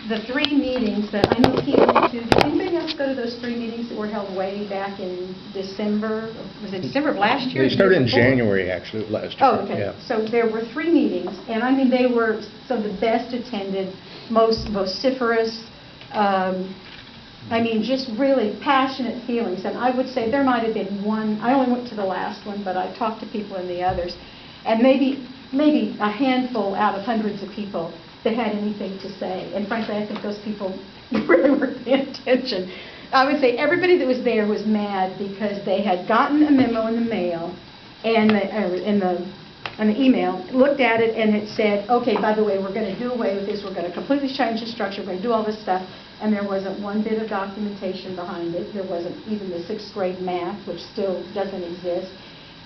the 3 meetings that I know Pete went to, did anybody else go to those 3 meetings that were held way back in December? Was it December of last year? They started in January, actually, of last year. Oh, okay. Yeah. So there were 3 meetings, and I mean, they were some of the best attended, most vociferous, I mean, just really passionate feelings. And I would say there might have been one, I only went to the last one, but I talked to people in the others, and maybe a handful out of hundreds of people that had anything to say. And frankly, I think those people really weren't paying attention. I would say everybody that was there was mad because they had gotten a memo in the mail and in the email, looked at it, and it said, okay, by the way, we're going to do away with this, we're going to completely change the structure, we're going to do all this stuff, and there wasn't one bit of documentation behind it. There wasn't even the 6th grade math, which still doesn't exist.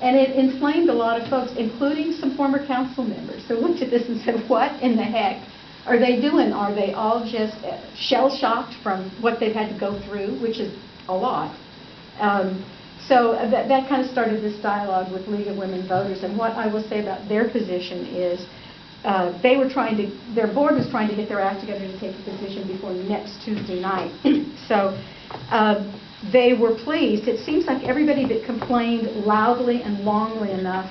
And it inflamed a lot of folks, including some former council members, who looked at this and said, what in the heck are they doing? Are they all just shell-shocked from what they've had to go through, which is a lot? So that kind of started this dialogue with League of Women Voters. And what I will say about their position is they were trying to, their board was trying to get their act together to take a position before next Tuesday night. So they were pleased. It seems like everybody that complained loudly and longly enough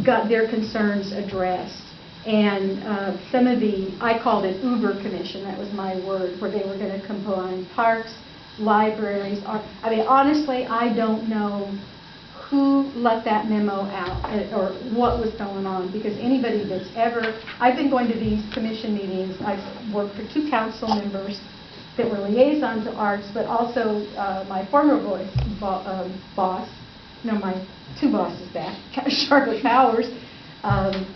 got their concerns addressed. And some of the, I called it Uber Commission, that was my word, where they were going to combine parks, libraries. I mean, honestly, I don't know who let that memo out or what was going on, because anybody that's ever, I've been going to these commission meetings. I've worked for 2 council members that were liaison to arts, but also my former boss, no, my 2 bosses back, Charlotte Powers.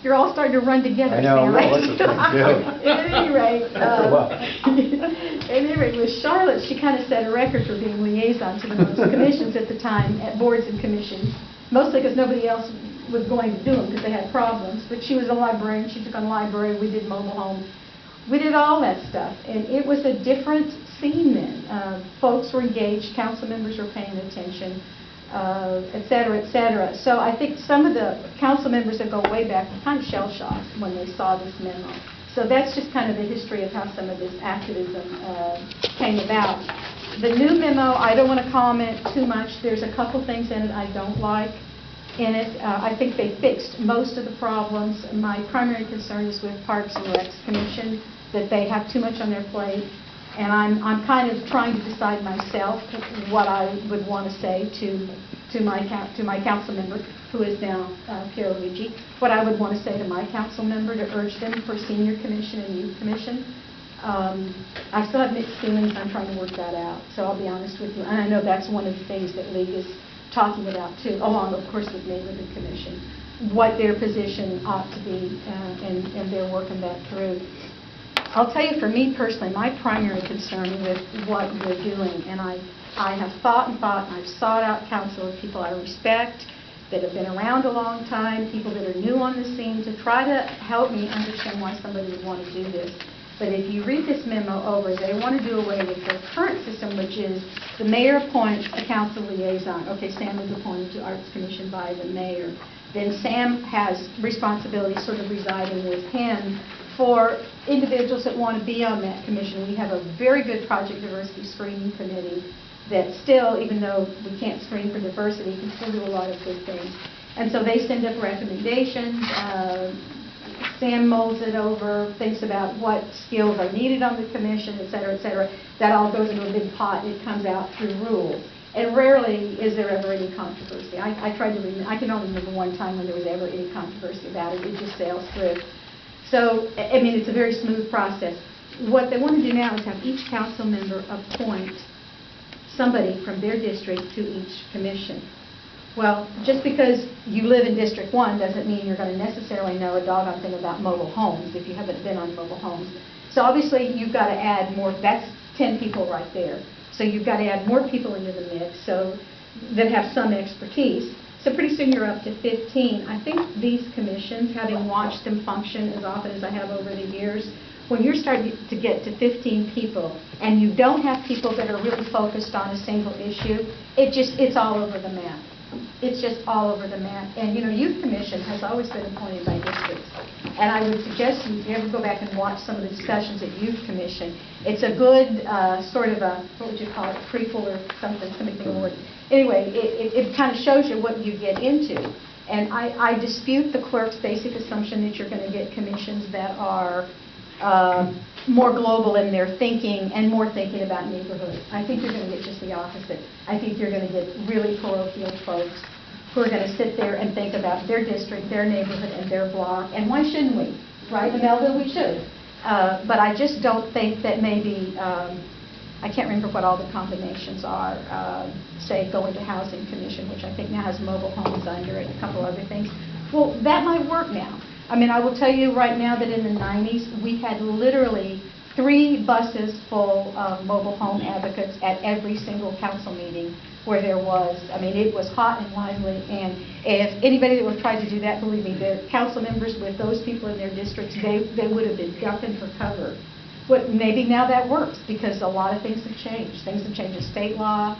You're all starting to run together. I know, Sam. At any rate, with Charlotte, she kind of set a record for being liaison to the most commissions at the time, at boards and commissions, mostly because nobody else was going to do them because they had problems. But she was a librarian. She took on library. We did mobile home. We did all that stuff, and it was a different scene then. Folks were engaged. Council members were paying attention. Et cetera, et cetera. So I think some of the council members that go way back were kind of shell-shocked when they saw this memo. So that's just kind of the history of how some of this activism came about. The new memo, I don't want to comment too much. There's a couple things in it I don't like in it. I think they fixed most of the problems. My primary concern is with Parks and Recs Commission, that they have too much on their plate. And I'm kind of trying to decide myself what I would want to say to my council member, who is now Pierluigi, what I would want to say to my council member to urge them for senior commission and youth commission. I still have mixed feelings. I'm trying to work that out. So I'll be honest with you. And I know that's one of the things that League is talking about too, along, of course, with neighborhood commission, what their position ought to be, and they're working that through. I'll tell you, for me personally, my primary concern with what we're doing, and I have thought and thought, and I've sought out counsel of people I respect, that have been around a long time, people that are new on the scene, to try to help me understand why somebody would want to do this. But if you read this memo over, they want to do away with the current system, which is the mayor appoints a council liaison. Okay, Sam is appointed to Arts Commission by the mayor. Then Sam has responsibility sort of residing with him for individuals that want to be on that commission. We have a very good project diversity screening committee that still, even though we can't screen for diversity, can still do a lot of good things. And so they send up recommendations. Sam molds it over, thinks about what skills are needed on the commission, et cetera, et cetera. That all goes into a big pot, and it comes out through rules. And rarely is there ever any controversy. I tried to remember, I can only remember one time when there was ever any controversy about it. It just sails through. So, I mean, it's a very smooth process. What they want to do now is have each council member appoint somebody from their district to each commission. Well, just because you live in District 1 doesn't mean you're going to necessarily know a doggone thing about mobile homes if you haven't been on mobile homes. So obviously you've got to add more. That's 10 people right there. So you've got to add more people into the mix so that have some expertise. So pretty soon you're up to 15. I think these commissions, having watched them function as often as I have over the years, when you're starting to get to 15 people and you don't have people that are really focused on a single issue, it's all over the map. It's just all over the map. And, you know, Youth Commission has always been appointed by districts. And I would suggest you ever go back and watch some of the discussions at Youth Commission. It's a good sort of a, what would you call it, prequel or something, something word. Anyway, it kind of shows you what you get into. And I dispute the clerk's basic assumption that you're going to get commissions that are more global in their thinking and more thinking about neighborhoods. I think you're going to get just the opposite. I think you're going to get really parochial folks who are going to sit there and think about their district, their neighborhood, and their block. And why shouldn't we? Right, Melville, we should. But I just don't think that maybe, I can't remember what all the combinations are, say going to Housing Commission, which I think now has mobile homes under it, and a couple other things. Well, that might work now. I mean, I will tell you right now that in the 90s, we had literally 3 buses full of mobile home advocates at every single council meeting where there was. I mean, it was hot and lively, and if anybody that would try to do that, believe me, the council members with those people in their districts, they would have been ducking for cover. But maybe now that works, because a lot of things have changed. Things have changed in state law.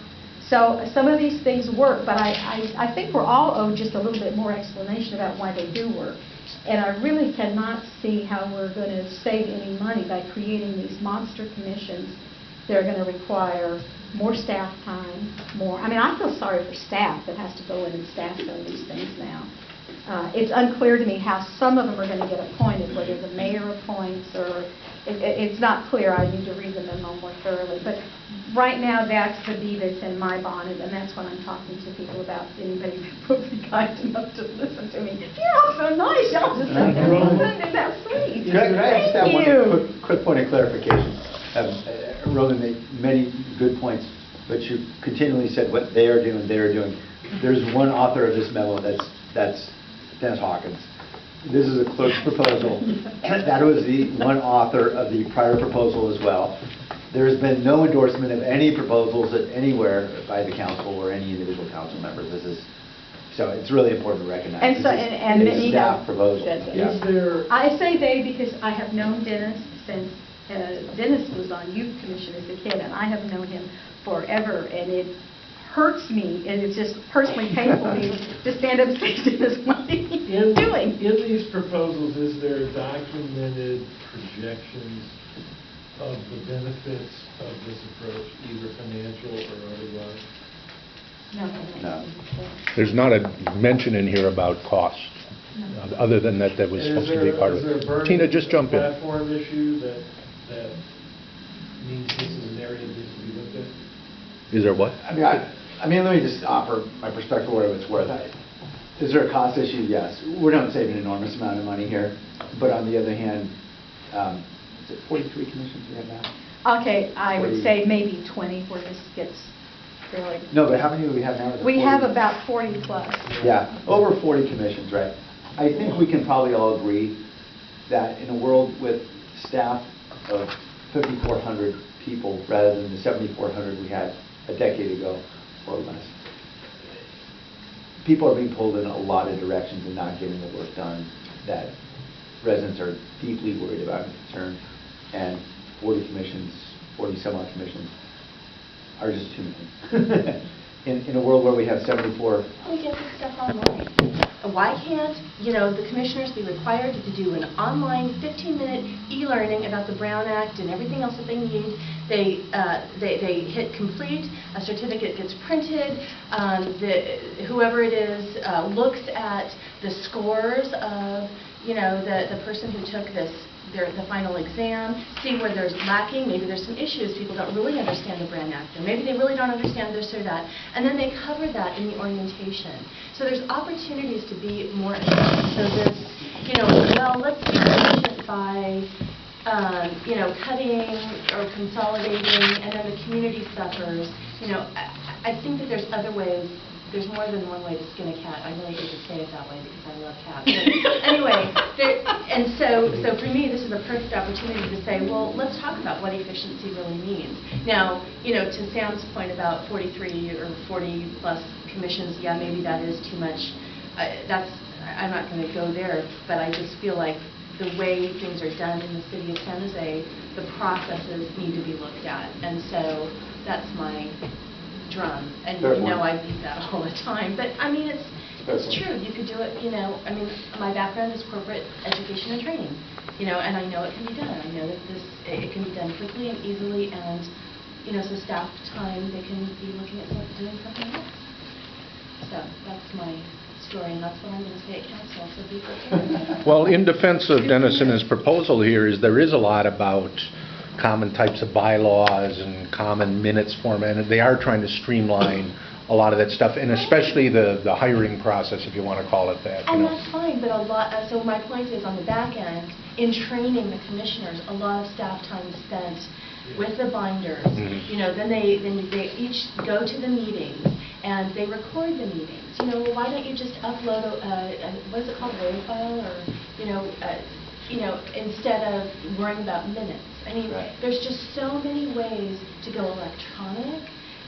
So some of these things work, but I think we're all owed just a little bit more explanation about why they do work. And I really cannot see how we're going to save any money by creating these monster commissions that are going to require more staff time, more. I mean, I feel sorry for staff that has to go in and staff some of these things now. It's unclear to me how some of them are going to get appointed, whether the mayor appoints or it's not clear. I need to read the memo more thoroughly. But right now, that's the bee that's in my bonnet, and that's what I'm talking to people about. Anybody who would be kind enough to listen to me. You're all so nice. Y'all just sit there and listen. Isn't that sweet? Could I just have one quick point of clarification? Roland made many good points, but you continually said what they are doing, There's one author of this memo that's Dennis Hawkins. This is a clerk's proposal. That was the one author of the prior proposal as well. There's been no endorsement of any proposals anywhere by the council or any individual council members. So it's really important to recognize. And so, and a staff proposal. Yeah. I say they because I have known Dennis since Dennis was on Youth Commission as a kid, and I have known him forever, and it hurts me, and it's just personally painful to me to stand up and say, Dennis, what are you doing? In these proposals, is there documented projections of the benefits of this approach, either financial or otherwise? No. There's not a mention in here about cost, other than that was supposed to be part of it. Tina, just jump in. Is there a platform issue that means this is an area that needs to be looked at? Is there what? I mean, let me just offer my perspective whatever it's worth. Is there a cost issue? Yes. We're not saving an enormous amount of money here, but on the other hand, is it 43 commissions we have now? Okay, I would say maybe 20 where this gets really... No, but how many do we have now? We have about 40 plus. Yeah, over 40 commissions, right? I think we can probably all agree that in a world with staff of 5,400 people rather than the 7,400 we had a decade ago or less, people are being pulled in a lot of directions and not getting the work done that residents are deeply worried about and concerned. And 40 commissions, 40 some odd commissions are just too many. In a world where we have 74. We get this stuff online. Why can't, the commissioners be required to do an online 15-minute e-learning about the Brown Act and everything else that they need? They hit complete, a certificate gets printed, whoever it is looks at the scores of, the person who took the final exam, see where there's lacking, maybe there's some issues, people don't really understand the Brown Act, or maybe they really don't understand this or that, and then they cover that in the orientation. So there's opportunities to be more efficient. So this, well, let's be efficient by, cutting or consolidating, and then the community suffers. I think that there's other ways. There's more than one way to skin a cat. I really hate to say it that way because I love cats. But anyway, and so for me, this is a perfect opportunity to say, well, let's talk about what efficiency really means. Now, to Sam's point about 43 or 40 plus commissions, yeah, maybe that is too much. I'm not going to go there, but I just feel like the way things are done in the city of San Jose, the processes need to be looked at, and so that's my drum, and I beat that all the time. But I mean, It's true, you could do it, I mean, my background is corporate education and training, and I know it can be done. I know that it can be done quickly and easily, and, so staff time, they can be looking at doing something else. So that's my story, and that's what I'm going to say at council, so be prepared. Well, in defense of Dennis and his proposal here is there is a lot about common types of bylaws and common minutes format, and they are trying to streamline a lot of that stuff, and especially the hiring process, if you want to call it that. And that's fine, but so my point is, on the back end, in training the commissioners, a lot of staff time is spent with the binders. Then they each go to the meetings, and they record the meetings. Why don't you just upload what is it called, wave file, or, instead of worrying about minutes. I mean, there's just so many ways to go electronic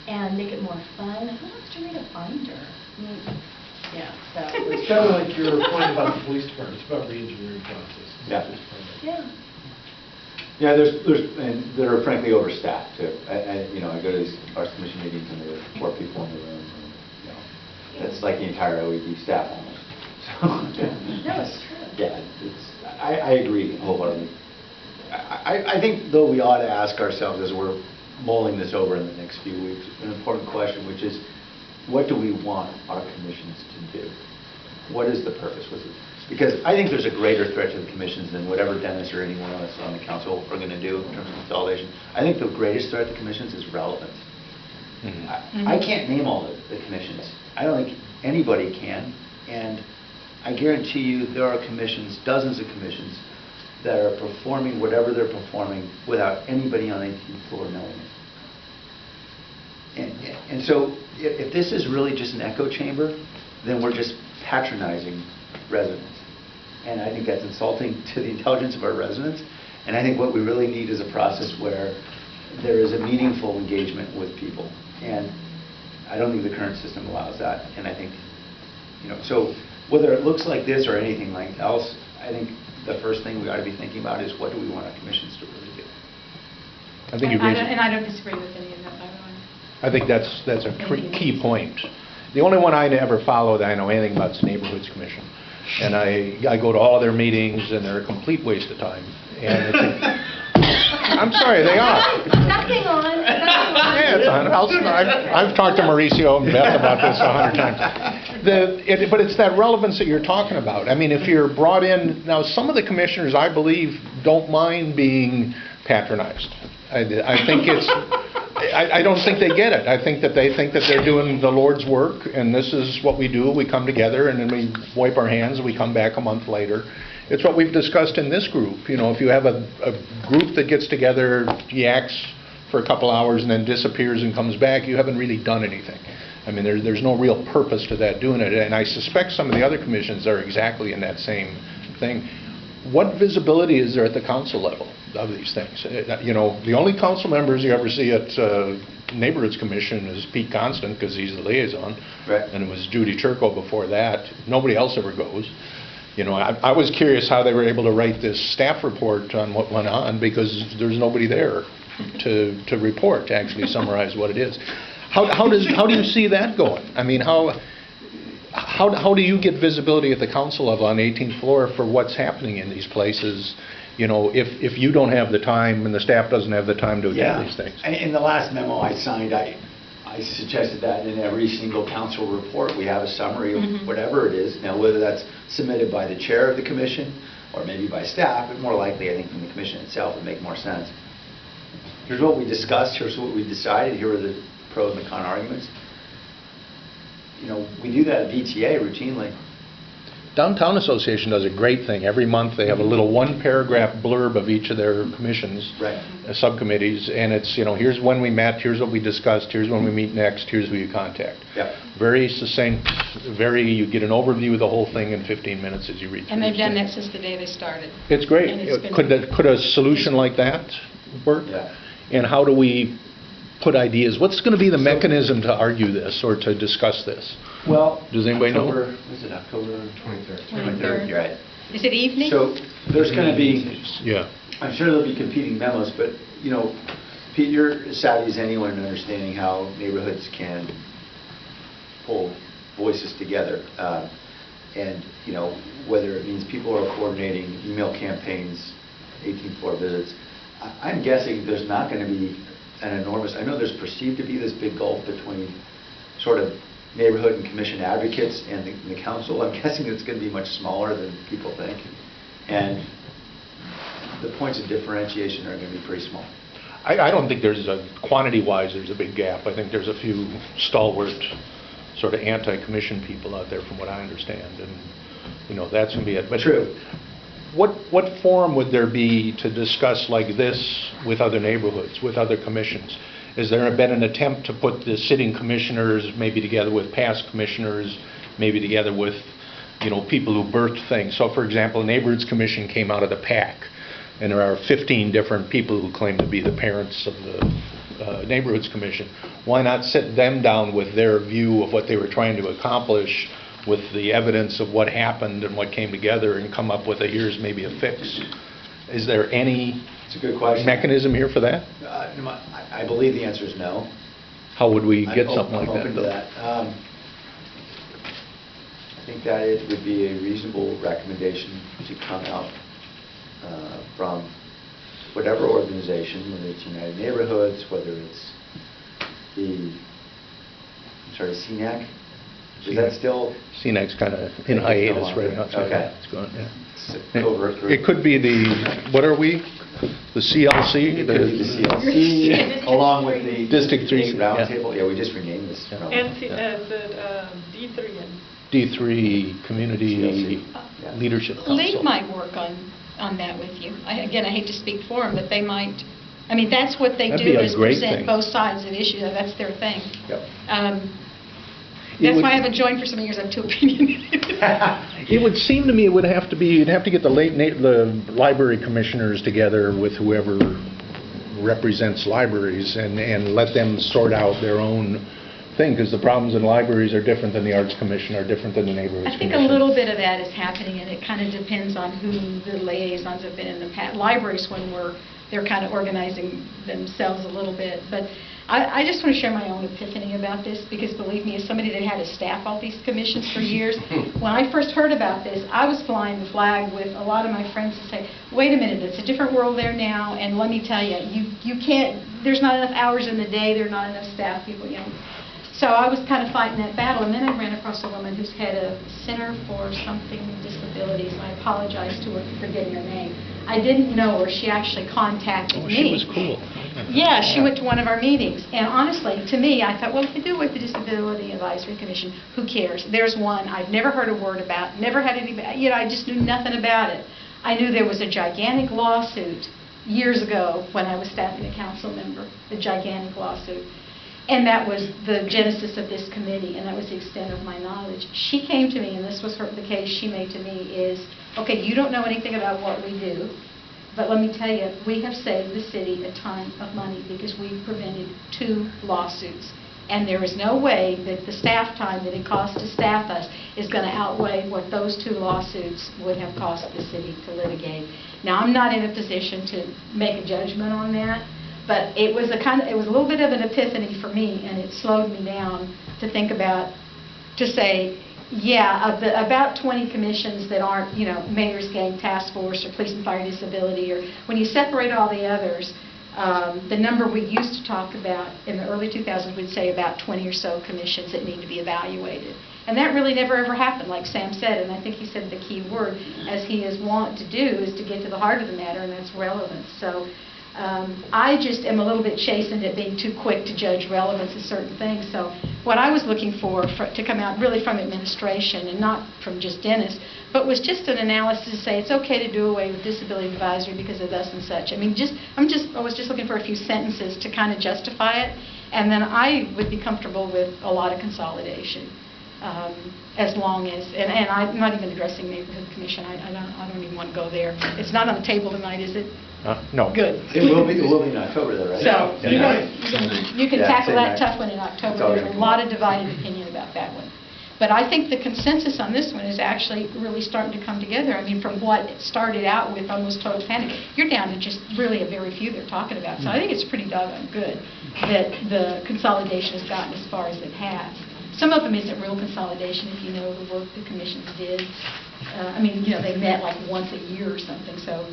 and make it more fun. Who wants to read a binder? I mean, so. It's kind of like your point about the police department. It's about the engineering process. Yeah. Yeah, and they're frankly overstaffed too. I go to these Arts Commission meetings and there are 4 people in the room. And, that's like the entire OED staff almost. So, No, it's true. Yeah, I agree wholeheartedly. I think though we ought to ask ourselves as we're mulling this over in the next few weeks, an important question, which is, what do we want our commissions to do? What is the purpose? Because I think there's a greater threat to the commissions than whatever Dennis or anyone else on the council are going to do in terms of consolidation. I think the greatest threat to commissions is relevance. I can't name all the commissions. I don't think anybody can. And I guarantee you there are commissions, dozens of commissions, that are performing whatever they're performing without anybody on the 18th floor knowing it. And so if this is really just an echo chamber, then we're just patronizing residents. And I think that's insulting to the intelligence of our residents. And I think what we really need is a process where there is a meaningful engagement with people. And I don't think the current system allows that. And I think, so whether it looks like this or anything like else, I think the first thing we ought to be thinking about is what do we want our commissions to really do. I think I don't disagree with any of that, by the way. I think that's a key point. The only one I ever follow that I know anything about is the Neighborhoods Commission. And I go to all their meetings, and they're a complete waste of time. And I'm sorry, they are. Nothing on. Yeah, it's on. I've talked to Mauricio and Beth about this 100 times. But it's that relevance that you're talking about. I mean, if you're brought in, now some of the commissioners, I believe, don't mind being patronized. I think it's, I don't think they get it. I think that they think that they're doing the Lord's work, and this is what we do. We come together, and then we wipe our hands, and we come back a month later. It's what we've discussed in this group. If you have a group that gets together, yaks for a couple hours, and then disappears and comes back, you haven't really done anything. I mean, there's no real purpose to that doing it. And I suspect some of the other commissions are exactly in that same thing. What visibility is there at the council level of these things? The only council members you ever see at Neighborhoods Commission is Pete Constant, because he's the liaison. Right. And it was Judy Turco before that. Nobody else ever goes. I was curious how they were able to write this staff report on what went on, because there's nobody there to report, to actually summarize what it is. How do you see that going? I mean, how do you get visibility at the council level on the 18th floor for what's happening in these places? If you don't have the time and the staff doesn't have the time to attend these things. In the last memo I signed, I suggested that in every single council report we have a summary of whatever it is. Now, whether that's submitted by the chair of the commission or maybe by staff, but more likely I think from the commission itself would make more sense. Here's what we discussed, here's what we decided, here are the pros and the con arguments. We do that at VTA routinely. Downtown Association does a great thing. Every month they have a little 1-paragraph blurb of each of their commissions, subcommittees, and it's, here's when we met, here's what we discussed, here's when we meet next, here's who you contact. Yep. Very succinct, you get an overview of the whole thing in 15 minutes as you read through. And they've done that since the day they started. It's great. Could a solution like that work? Yeah. And how do we put ideas? What's going to be the mechanism to argue this or to discuss this? Well, does anybody know? Was it October 23rd? 23rd. You're right. Is it evening? So there's going to be, yeah. I'm sure there'll be competing memos, but Pete, you're as savvy as anyone in understanding how neighborhoods can pull voices together. And, you know, whether it means people are coordinating email campaigns, 18th floor visits, I'm guessing there's not going to be an enormous, I know there's perceived to be this big gulf between sort of neighborhood and commission advocates and the council. I'm guessing it's going to be much smaller than people think. And the points of differentiation are going to be pretty small. I don't think there's quantity-wise, there's a big gap. I think there's a few stalwart sort of anti-commission people out there, from what I understand, and, you know, that's going to be it. But True. What forum would there be to discuss like this with other neighborhoods, with other commissions? Is there been an attempt to put the sitting commissioners maybe together with past commissioners, maybe together with, you know, people who birthed things? So, for example, the Neighborhoods Commission came out of the PAC, and there are 15 different people who claim to be the parents of the Neighborhoods Commission. Why not sit them down with their view of what they were trying to accomplish, with the evidence of what happened and what came together, and come up with a here's maybe a fix? Is there any It's a good question. mechanism here for that? I believe the answer is no. How would we get I'm something like that? open to though? that. I think that it would be a reasonable recommendation to come out from whatever organization, whether it's United Neighborhoods, whether it's the, CNAG. Is that still? CNAG's kind of in It's no hiatus longer. right now. It's Okay. It's going, yeah. It's covert group? It could be the, what are we? The CLC? It could be the CLC, along with the District 3, roundtable. Yeah, we just renamed this. Yeah. And the D3 and... D3 Community CLC. Yeah. Leadership Council. League might work on that with you. Again, I hate to speak for them, but they might, I mean, that's what they That'd do, be a is great present thing. both sides of issues. That's their thing. Yep. It That's would- why I haven't joined for so many years. I have too opinionated. It would seem to me it would have to be, you'd have to get the library commissioners together with whoever represents libraries and let them sort out their own thing, because the problems in libraries are different than the Arts Commission, are different than the Neighborhoods I think Commission. a little bit of that is happening, and it kind of depends on who the liaisons have been in the past. Libraries, when they're kind of organizing themselves a little bit. But I just want to share my own epiphany about this, because believe me, as somebody that had to staff all these commissions for years, when I first heard about this, I was flying the flag with a lot of my friends to say, wait a minute, it's a different world there now, and let me tell you, you can't, there's not enough hours in the day, there are not enough staff people, you know. So I was kind of fighting that battle, and then I ran across a woman who's head of Center for Something Disabilities, and I apologize to her for forgetting her name. I didn't know her. She actually contacted me. She was cool. Yeah, she went to one of our meetings. And honestly, to me, I thought, well, if they do with the Disability Advisory Commission, who cares? There's one I've never heard a word about, never had any, you know, I just knew nothing about it. I knew there was a gigantic lawsuit years ago when I was staffing a council member, a gigantic lawsuit. And that was the genesis of this committee, and that was the extent of my knowledge. She came to me, and this was the case she made to me, is, okay, you don't know anything about what we do, but let me tell you, we have saved the city a ton of money because we've prevented 2 lawsuits. And there is no way that the staff time that it costs to staff us is going to outweigh what those 2 lawsuits would have cost the city to litigate. Now, I'm not in a position to make a judgment on that, but it was a little bit of an epiphany for me, and it slowed me down to think about, to say, yeah, of the about 20 commissions that aren't, you know, Mayor's Gang Task Force or Police and Fire Disability, or when you separate all the others, the number we used to talk about in the early 2000s, we'd say about 20 or so commissions that need to be evaluated. And that really never ever happened, like Sam said, and I think he said the key word, as he is wont to do, is to get to the heart of the matter, and that's relevance. So I just am a little bit chastened at being too quick to judge relevance of certain things. So what I was looking for to come out really from administration, and not from just Dennis, but was just an analysis to say it's okay to do away with disability advisory because of thus and such. I mean, I was just looking for a few sentences to kind of justify it, and then I would be comfortable with a lot of consolidation. As long as, and I'm not even addressing neighborhood commission. I don't even want to go there. It's not on the table tonight, is it? No. Good. It will be in October, though, right? So Yeah. you can Yeah, tackle same that night. tough one in October. It's already There's a lot of divided opinion about that one. But I think the consensus on this one is actually really starting to come together. I mean, from what it started out with almost total panic, you're down to just really a very few they're talking about. So I think it's pretty doggone good that the consolidation has gotten as far as it has. some of them isn't real consolidation if you know the work the commissions did. I mean, they met like once a year or something, so,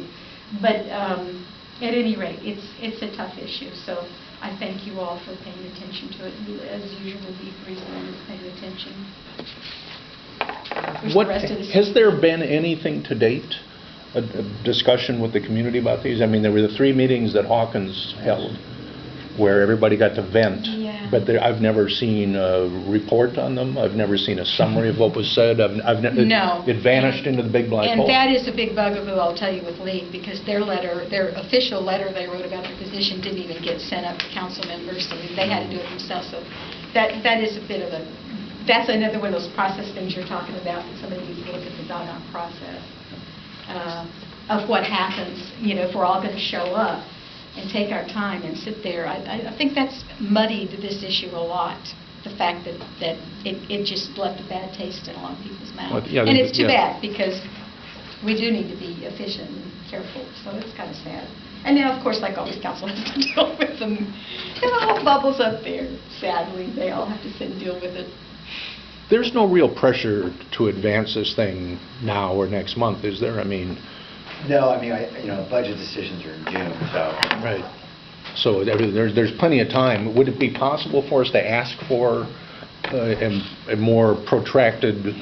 but at any rate, it's a tough issue, so I thank you all for paying attention to it. You, as usual, D3 is paying attention. Wish the rest of the Has there been anything to date, a discussion with the community about these? I mean, there were the 3 meetings that Hawkins held where everybody got to vent, Yeah. but I've never seen a report on them. I've never seen a summary of what was said. No. It vanished into the big black hole. And that is a big bugaboo, I'll tell you, with League, because their official letter they wrote about their position didn't even get sent up to council members. I mean, they had to do it themselves. So that is a bit of that's another one of those process things you're talking about, that somebody needs to look at the doggone process of what happens, if we're all going to show up and take our time and sit there. I think that's muddied this issue a lot, the fact that it just left a bad taste in a lot of people's mouths. Well, yeah, and it's too yeah. bad, because we do need to be efficient and careful, so it's kind of sad. And now, of course, like always, council has to deal with them. It all bubbles up there, sadly. They all have to sit and deal with it. There's no real pressure to advance this thing now or next month, is there? I mean... No, I mean, budget decisions are in June, so. Right. So there's plenty of time. Would it be possible for us to ask for a more protracted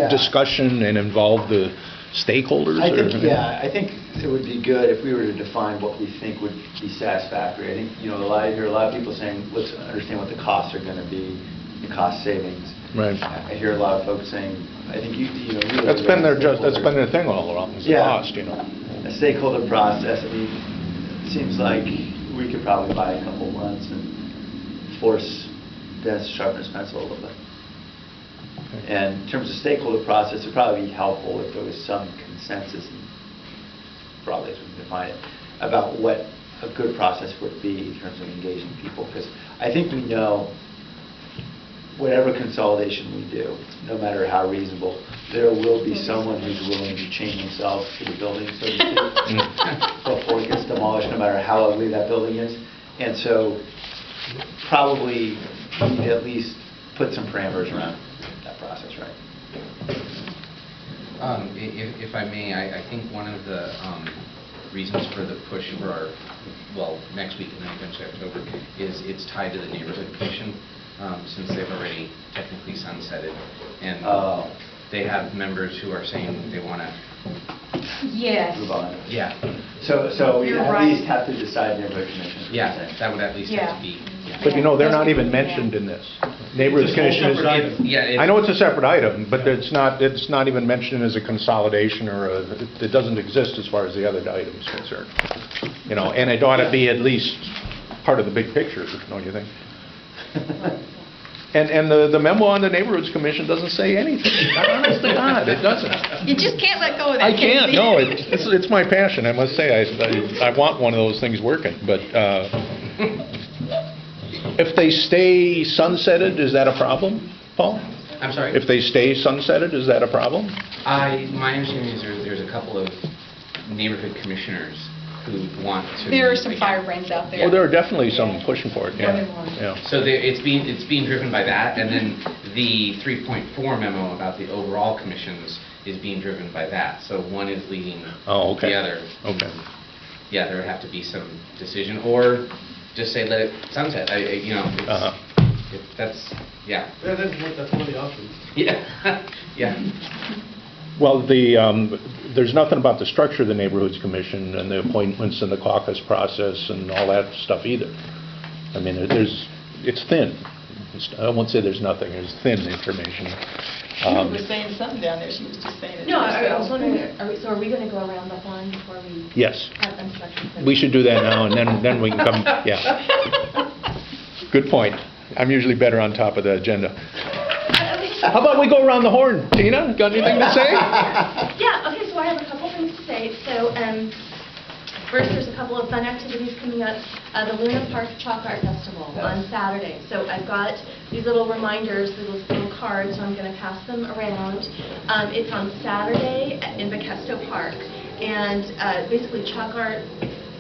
discussion and involve the stakeholders? I think it would be good if we were to define what we think would be satisfactory. I think, I hear a lot of people saying, let's understand what the costs are going to be, the cost savings. Right. I hear a lot of folks saying, I think that's been their thing all along, is the cost, A stakeholder process. I mean, it seems like we could probably buy a couple months and force Dennis to sharpen his pencil a little bit. Okay. And in terms of stakeholder process, it would probably be helpful if there was some consensus, and probably as we can define it, about what a good process would be in terms of engaging people. Because I think we know whatever consolidation we do, no matter how reasonable, there will be someone who's willing to chain themselves to the building, so to speak, before it gets demolished, no matter how ugly that building is. And so probably at least put some parameters around that process, right? If I may, I think one of the reasons for the push for next week and then eventually October is it's tied to the neighborhood commission. Since they've already technically sunsetted, and they have members who are saying they want to Yes. move on. Yeah. So we You're at right. least have to decide neighborhood commission. Yeah, that would at least have to be. Yeah. But they're not even mentioned in this. Neighborhood commission is... I know it's a separate item, but it's not even mentioned as a consolidation or it doesn't exist as far as the other items concerned. And it ought to be at least part of the big picture, don't you think? And the memo on the Neighborhoods Commission doesn't say anything. Honest to God, it doesn't. You just can't let go of that. I can't, no. It's my passion, I must say. I want one of those things working. But if they stay sunsetted, is that a problem, Paul? I'm sorry? If they stay sunsetted, is that a problem? My understanding is there's a couple of neighborhood commissioners who want to... There are some firebrands out there. Well, there are definitely some pushing for it, yeah. So it's being driven by that, and then the 3.4 memo about the overall commissions is being driven by that. So one is leading the other. Okay. Yeah, there would have to be some decision, or just say let it sunset. That's one of the options. Yeah. Yeah. Well, there's nothing about the structure of the Neighborhoods Commission and the appointments and the caucus process and all that stuff either. I mean, it's thin. I won't say there's nothing. There's thin information. She was saying something down there. She was just saying it. No, I was wondering, are we going to go around the horn before we... Yes. Have instructions? We should do that now, and then we can come, yeah. Good point. I'm usually better on top of the agenda. How about we go around the horn? Tina, got anything to say? Yeah, okay, so I have a couple things to say. So first, there's a couple of fun activities coming up. The Luna Park Chalk Art Festival on Saturday. So I've got these little reminders, these little cards, so I'm going to pass them around. It's on Saturday in Bakesto Park. And basically chalk art,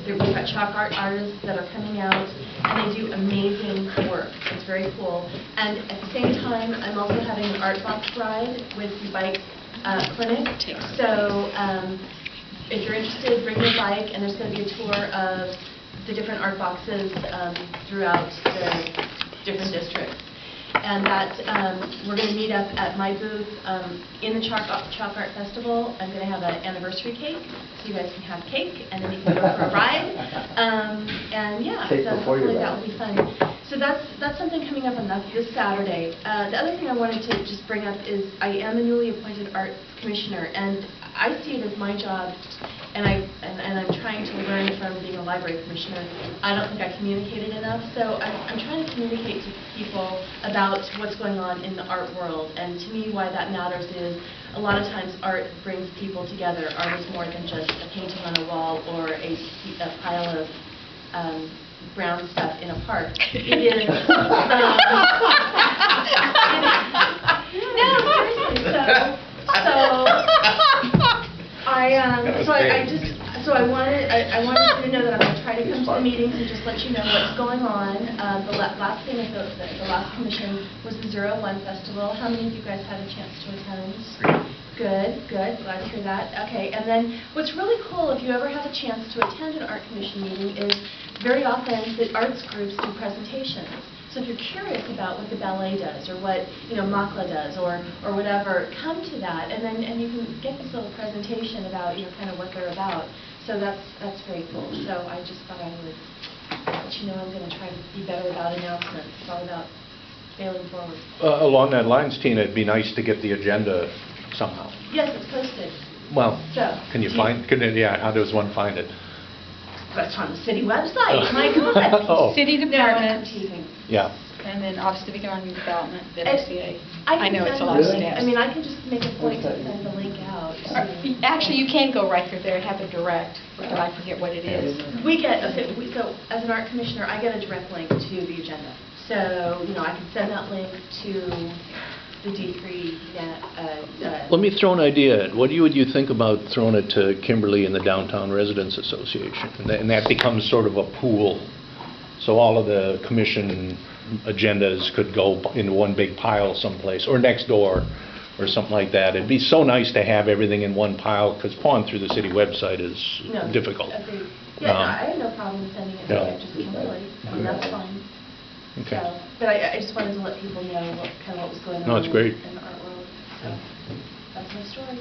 we've got chalk art artists that are coming out, and they do amazing work. It's it's very cool. And at the same time, I'm also having an art box ride with the bike clinic. So if you're interested, bring your bike, and there's going to be a tour of the different art boxes throughout the different districts. And that we're going to meet up at my booth in the Chalk Art Festival. I'm going to have an anniversary cake, so you guys can have cake, and then you can go for a ride. And yeah, Cake so before your hopefully that ride. will be fun. So that's something coming up on this Saturday. The other thing I wanted to just bring up is I am a newly appointed arts commissioner, and I see it as my job, and I'm trying to learn from being a library commissioner. I don't think I communicated enough, so I'm trying to communicate to people about what's going on in the art world. And to me, why that matters is a lot of times art brings people together. Art is more than just a painting on a wall or a pile of brown stuff in a park. It is. No, seriously. So I wanted you to know that I'm going to try to come to the meetings and just let you know what's going on. The last thing at the last commission was the 01 Festival. How many of you guys had a chance to attend? Good. Glad to hear that. Okay, and then what's really cool, if you ever have a chance to attend an art commission meeting, is very often the arts groups do presentations. So if you're curious about what the ballet does, or what Makla does, or whatever, come to that, and you can get this little presentation about kind of what they're about. So that's very cool. So I just thought I would let you know I'm going to try to be better about announcements. It's all about failing forward. Along that lines, Tina, it'd be nice to get the agenda somehow. Yes, it's posted. Well, So, can you find? Yeah, how does one find it? That's on the city website. My God. Oh. City No, Department, I'm teasing. Yeah. and then Office of Economic Development, the And FCA. I I can know it's a send lot of the link. steps. I mean, I can just make a point to send the link out. Actually, you can go right through there and have it direct, but I forget what it is. We get, so as an art commissioner, I get a direct link to the agenda. So, I can send that link to the D3. Let me throw an idea. What would you think about throwing it to Kimberly and the Downtown Residents Association? And that becomes sort of a pool. So all of the commission agendas could go into one big pile someplace, or next door, or something like that. It'd be so nice to have everything in one pile, because pawing through the city website is difficult. Agreed. Yeah, no, I have no problem sending it Yeah. to Kimberly. I mean, that's fine. Okay. So, but I just wanted to let people know what was going on No, it's great. in the art world. So that's my story.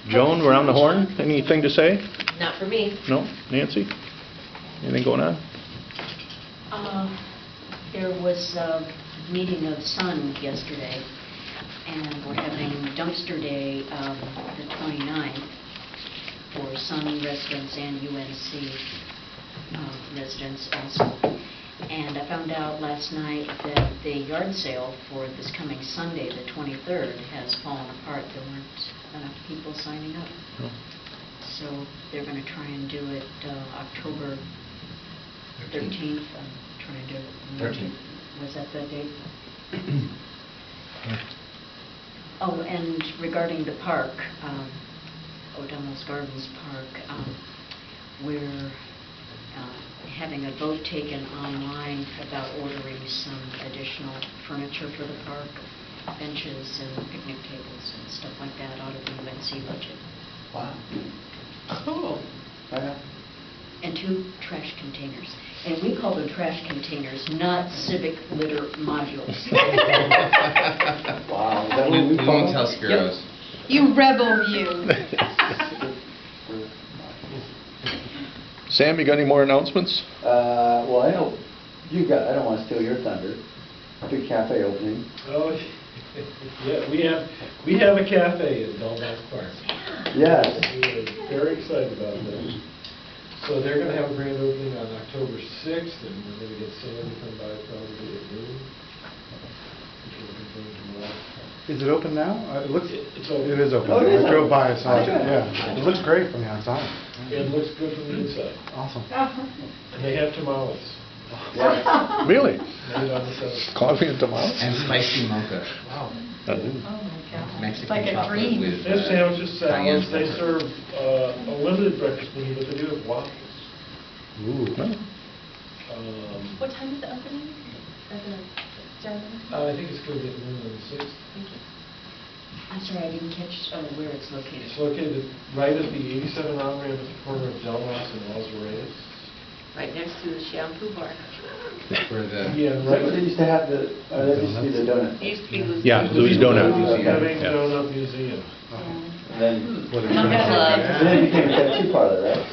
Joan, around the horn, anything to say? Not for me. No? Nancy? Anything going on? There was a meeting of Sun yesterday, and we're having dumpster day the 29th for Sun residents and UNC residents also. And I found out last night that the yard sale for this coming Sunday, the 23rd, has fallen apart. There weren't enough people signing up. No. So they're going to try and do it October 13th. I'm trying to remember. 13th. Was that the date? Oh, and regarding the park, O'Donnell's Gardens Park, we're having a vote taken online about ordering some additional furniture for the park, benches and picnic tables and stuff like that out of the UNC budget. Wow. Cool. Yeah. And 2 trash containers. And we call them trash containers, not civic litter modules. Wow. Is that what We we won't call tell it? Spiros. You rebel, you. Sam, you got any more announcements? Well, I know I don't want to steal your thunder. Big cafe opening. Oh, yeah, we have a cafe at Belmont Park. Yes. We're very excited about that. So they're going to have a grand opening on October 6th, and we're going to get Sam to come by probably at noon. Which we're confirming tomorrow. Is it open now? It looks. It's open. It is open. Oh, it is I drove open. by and saw it. Okay. Yeah, it looks great from the outside. It looks good from the inside. Awesome. And they have tamales. Yeah. Really? Made on the south. Coffee and tomatoes? And spicy mocha. Wow. Oh, my God. Mexican It's like a chocolate dream. with, They have sandwiches, cayenne salads, they pepper. serve a limited breakfast menu, but they do have waffles. Ooh. No. What time is the opening? I think it's going to be at noon on the 6th. I'm sorry, I didn't catch where it's located. It's located right at the 87 on-ramp at the corner of Delmas and Los Reyes. Right next to the shampoo bar. Where the, Yeah, Is that right. where they used to have the, that used to be the donut? It used to be Lou's. Yeah, Lou's Donut. Living Yeah. Donut Museum. And then, Club. and then it became a tattoo parlor, right?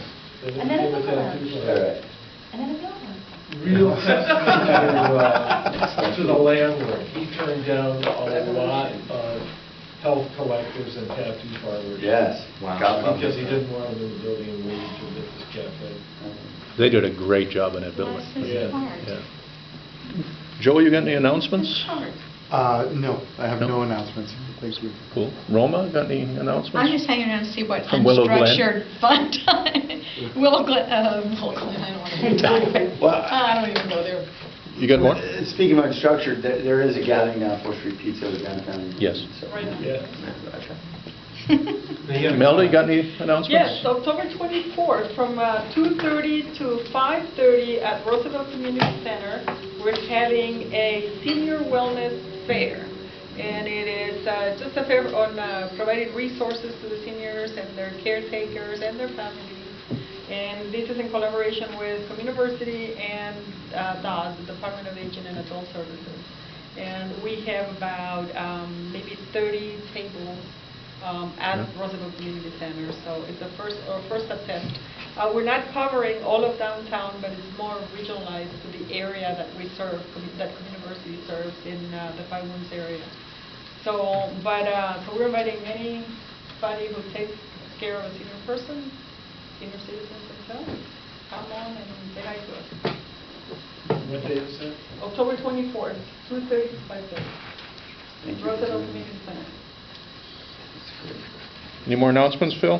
And then it was a tattoo lunch. All right. And then a bill one. Real testament to the landlord. He turned down a lot of health collectors and tattoo parlors. Yes. Wow. God love Because it. he didn't want them in the building and waited to get this cafe. They did a great job in that building. Yeah. Yeah. Joe, you got any announcements? No, I have No? no announcements. Thank you. Cool. Roma, got any announcements? I'm just hanging around to see what From Willow Glen? unstructured fun time. Willow Glen, I don't want to. Well, I don't even go there. You got more? Speaking of unstructured, there is a gathering now, 4th Street Pizza with downtown. Yes. So- Yeah. Melody, got any announcements? Yes, October 24th, from 2:30 to 5:30 at Roosevelt Community Center, we're having a senior wellness fair. And it is just a fair on providing resources to the seniors and their caretakers and their families. And this is in collaboration with Communiversity and DAS, the Department of Aging and Adult Services. And we have about maybe 30 tables at Roosevelt Community Center. So it's our first attempt. We're not covering all of downtown, but it's more regionalized to the area that we serve, that Communiversity serves in the Five Winds area. So, so we're inviting anybody who takes care of a senior person, senior citizens themselves, come on and say hi to us. What day is that? October 24th, 2:30 to 5:30. Thank you. Roosevelt Community Center. Any more announcements, Phil?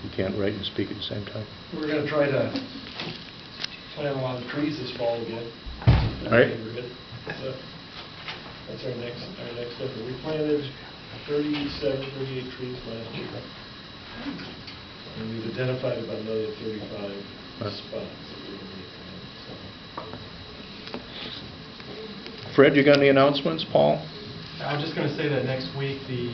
You can't write and speak at the same time. We're going to try to plant a lot of trees this fall again. All right. So that's our next effort. We planted 37, 38 trees last year. And we've identified about another 35 spots that we're going to be planting. Fred, you got any announcements? Paul? I'm just going to say that next week, the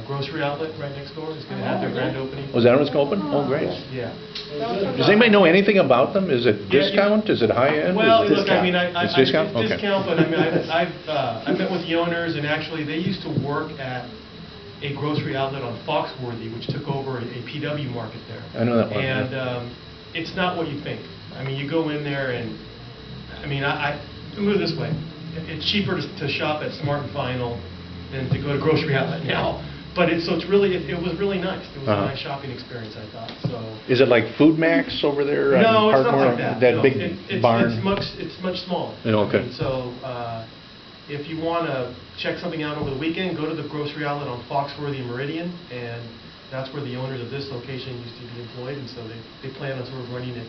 grocery outlet right next door is going to have their grand opening. Was that when it's open? Oh, great. Yeah. Does anybody know anything about them? Is it Yeah, discount? Is it high-end? Well, Is it look, I mean, It's discount? it's Okay. discount, but I mean, I've met with the owners, and actually, they used to work at a grocery outlet on Foxworthy, which took over a PW market there. I know that one, And yeah. it's not what you think. I mean, you go in there, and I mean, I move it this way: it's cheaper to shop at Smart and Final than to go to grocery outlet now. But it was really nice. It was a nice shopping experience, I thought. So. Is it like Food Max over there? on No, it's not Parkmore? like that. That No, big it's barn? It's much smaller. Yeah, okay. And so, if you want to check something out over the weekend, go to the grocery outlet on Foxworthy and Meridian, and that's where the owners of this location used to be employed, and so they plan on sort of running it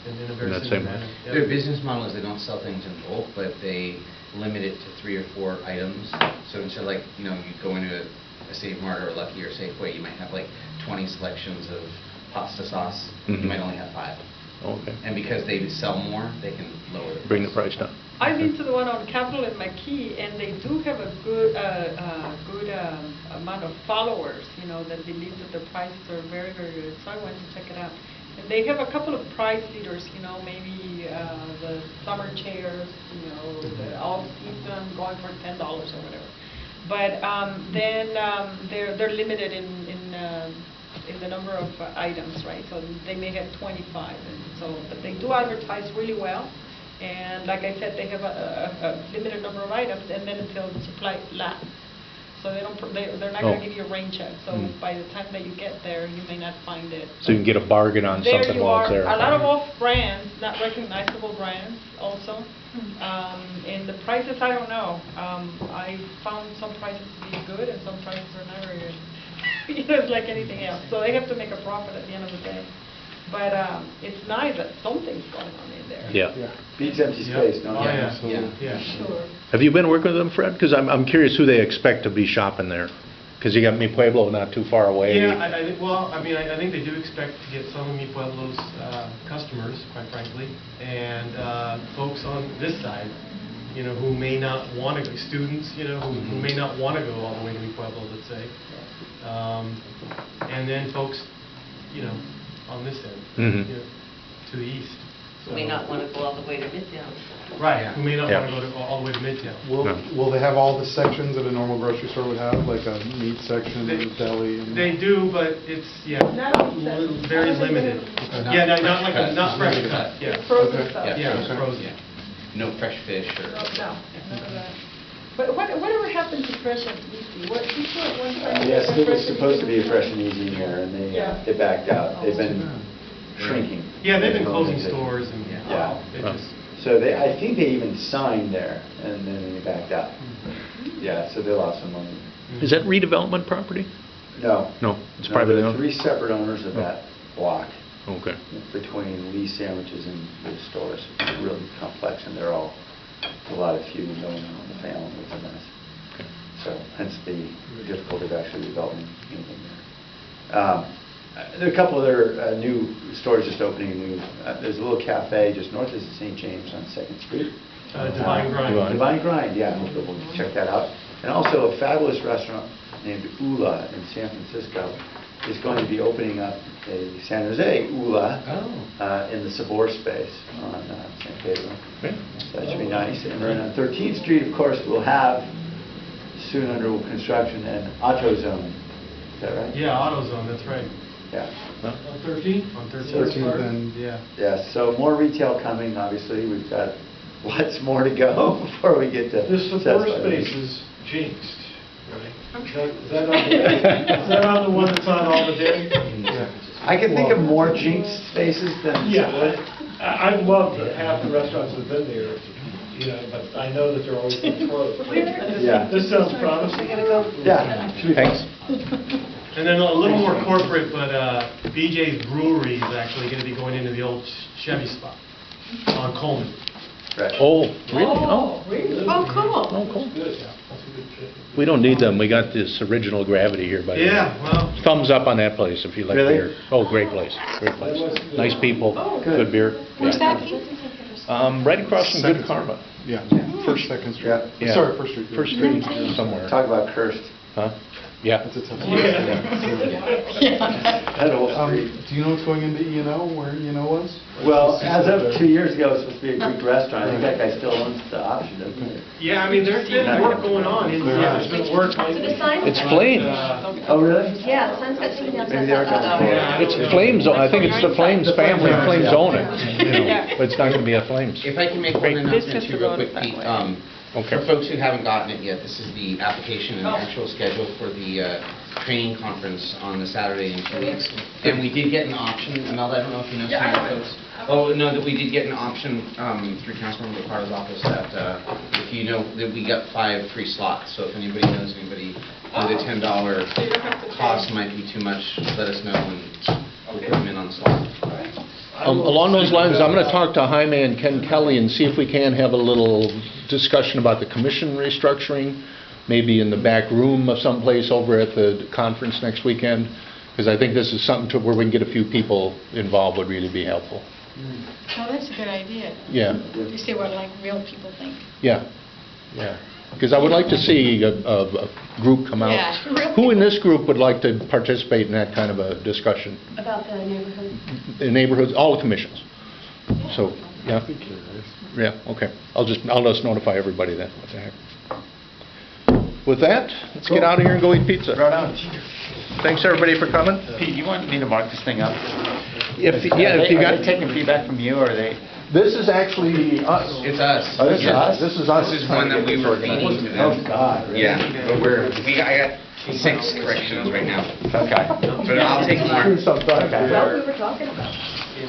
in a very that similar same way. manner. Yep. their business model is they don't sell things in bulk, but they limit it to 3 or 4 items. So instead of like, you go into a Save Mart or a Lucky or Safeway, you might have like 20 selections of pasta sauce. Mhm. You might only have 5. Okay. And because they sell more, they can lower the Bring the price down. I've been to the one on Capitol and McKee, and they do have a good amount of followers, that believe that their prices are very, very good. So I went to check it out. And they have a couple of price leaders, maybe the summer chairs, the all-season going for $10 or whatever. But then they're limited in the number of items, right? So they may have 25, and so but they do advertise really well. And like I said, they have a limited number of items, and then until the supply lasts. So they're not going to give you a rain check. So by the time that you get there, you may not find it. So you can get a bargain on There something you while are. it's there. A lot of off brands, not recognizable brands also. And the prices, I don't know. I found some prices to be good and some prices are not very good. It's like anything else. So they have to make a profit at the end of the day. But it's nice that something's going on in there. Yeah. Beats empty space, no? Oh, yeah. Yeah. Yeah. Sure. Have you been working with them, Fred? Because I'm curious who they expect to be shopping there. Because you got Mi Pueblo not too far away. Yeah, I think they do expect to get some of Mi Pueblo's customers, quite frankly. obviously, and folks on this side, you know, who may not want to go, students, you know, who may not want to go all the way to Mi Pueblo, let's say. And then folks, you know, on this end, you know, to the east. Who may not want to go all the way to Midtown. Right, who may not Yeah. want to go all the way to Midtown. Will they have all the sections that a normal grocery store would have, like a meat section, a deli? and- They do, but it's, yeah, Not meat section. very limited. Yeah, no, not like, not fresh cut, yeah. Frozen stuff. Yeah, it's frozen. Yeah. No fresh fish or... No, none of that. But whatever happened to Fresh and Easy? What, you saw at one time? Yes, it was Fresh and supposed to be a Easy? fresh and easy in there, and Yeah. they backed out. They've been shrinking. Yeah, they've been as an closing organization. stores and, Yeah. it just, So they, I think they even signed there, and then they backed out. Yeah, so they lost some money. Is that redevelopment property? No. No, it's No, privately there are owned? 3 separate owners of that block Okay. between Lee Sandwiches and the stores. It's really complex, and they're all, a lot of feuding going on in the family. It's a mess. So hence the difficulty of actually developing anything there. There are a couple other new stores just opening. There's a little cafe just north of St. James on 2nd Street. Divine Grind. Divine Grind, yeah, we'll check that out. And also a fabulous restaurant named Ula in San Francisco is going to be opening up a San Jose Ula in the Sabor space on San Pedro. So that should be nice. And then on 13th Street, of course, we'll have soon under construction an AutoZone. Is that right? yeah, AutoZone, that's right. Yeah. On 13? On 13th. 13th and, yeah. Yeah, so more retail coming, obviously. We've got lots more to go before we get to... This support satisfy space everybody. is jinxed, right? Is that on the one that's on all the day? I can think of more jinxed spaces than... Yeah, I've loved it. Half the restaurants have been there, you know, but I know that they're always been closed. Yeah. This sounds promising. Yeah, should be fun. Thanks. And then a little more corporate, but BJ's Brewery is actually going to be going into the old Chevy spot on Coleman. Right. Oh, really? Oh, Oh, cool. oh, cool. Good, yeah, that's a good fit. We don't need them. We got this original gravity here, by the way. Yeah, well, Thumbs up on that place if you like Really? beer. Oh, great place, great place. Nice people, good. good beer. Where's Yeah. that, Keith? Right across from Good Second Karma. Yeah, First, 2nd Street. Yeah. Yeah. Sorry, First Street. First Street somewhere. Talk about cursed. Huh? Yeah. That's a tough one. That whole street. Do you know what's going into E&O, where E&O was? Well, as of 2 years ago, it was supposed to be a Greek restaurant. I think that guy still owns the option, doesn't he? yeah, I mean, there's been work going on. There's been work. So the sign... It's Flames. Oh, really? Yeah, the sign's got something else. Maybe they are coming. It's Flames, I think it's the Flames family, Flames own it, you know, but it's not going to be a Flames. If I can make one announcement too real quick, Pete. Okay. For folks who haven't gotten it yet, this is the application and actual schedule for the training conference on the Saturday in 2 weeks. And we did get an option, Imelda, I don't know if you know some of the folks. Oh, no, that we did get an option through Councilmember Carter's office that if you know, that we got 5 free slots. So if anybody knows anybody who the $10 cost might be too much, let us know and we'll put them in on slot. Along those lines, I'm going to talk to Jaime and Ken Kelly and see if we can have a little discussion about the commission restructuring, maybe in the back room of someplace over at the conference next weekend, because I think this is something to where we can get a few people involved would really be helpful. Oh, that's a good idea. Yeah, You see what, like, real people think. yeah, yeah. Because I would like to see a group come out. Yeah, real Who in this group would like to participate in that kind of a discussion? About the neighborhood. In neighborhoods, all the commissions. So, yeah. Yeah, okay. I'll just notify everybody then. What the heck. With that, let's get out of here and go eat pizza. Right on. Thanks, everybody, for coming. Pete, you want me to mark this thing up? If you Are got, they taking feedback from you, or are they? this is actually us. It's us. Oh, this is Yeah. us? This is us. This is one that we were feeding to Oh, them. God, really? Yeah, but I got 6 corrections right now. Okay. But I'll take more. Sometime. Okay. Well, we were talking about. Yeah.